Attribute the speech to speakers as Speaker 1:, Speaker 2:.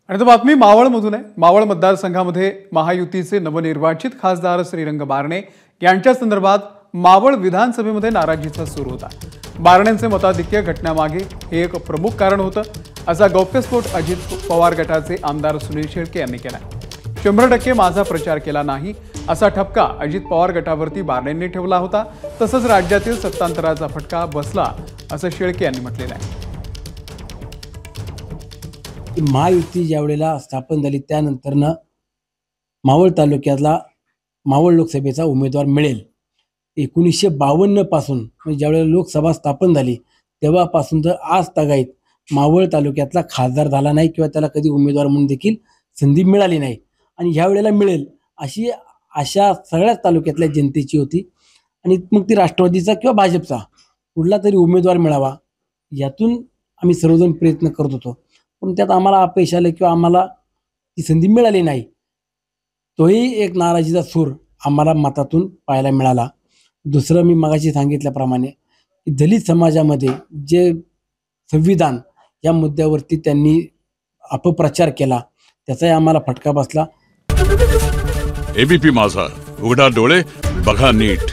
Speaker 1: आणि तो बातमी मावळमधून आहे। मावळ मतदारसंघामध्ये महायुतीचे नवनिर्वाचित खासदार श्रीरंग बारणे यांच्या संदर्भात मावळ विधानसभेमध्ये नाराजीचा सूर होता। बारणेंचे मताधिक्य घटण्यामागे हे एक प्रमुख कारण होतं, असा गौप्यस्फोट अजित पवार गटाचे आमदार सुनील शेळके यांनी केला। 100% माझा प्रचार केला नाही असा ठपका अजित पवार गटावरती बारणेंनी ठेवला होता। तसंच राज्यातील सत्तांतराचा फटका बसला असं शेळके यांनी म्हटलेलं आहे।
Speaker 2: महायुती ज्यावेळेला स्थापन झाली त्यानंतरनं मावळ तालुक्यातला मावळ लोकसभेचा उमेदवार मिळेल 1952 पासून म्हणजे ज्यावेळेला लोकसभा स्थापन झाली तेव्हापासून तर आज तागायत मावळ तालुक्यातला खासदार झाला नाही किंवा त्याला कधी उमेदवार म्हणून देखील संधी मिळाली नाही। आणि ह्या वेळेला मिळेल अशी आशा सगळ्याच तालुक्यातल्या जनतेची होती। आणि मग ती राष्ट्रवादीचा किंवा भाजपचा कुठला तरी उमेदवार मिळावा यातून आम्ही सर्वजण प्रयत्न करत होतो, पण त्यात आम्हाला अपयश आलं किंवा आम्हाला ती संधी मिळाली नाही। तोही एक नाराजीचा सूर आम्हाला मतातून पाहायला मिळाला। दुसरं मी मगाशी सांगितल्याप्रमाणे दलित समाजामध्ये जे संविधान या मुद्द्यावरती त्यांनी अपप्रचार केला त्याचाही आम्हाला फटका बसला।
Speaker 3: एबीपी माझा, उघडा डोळे बघा नीट।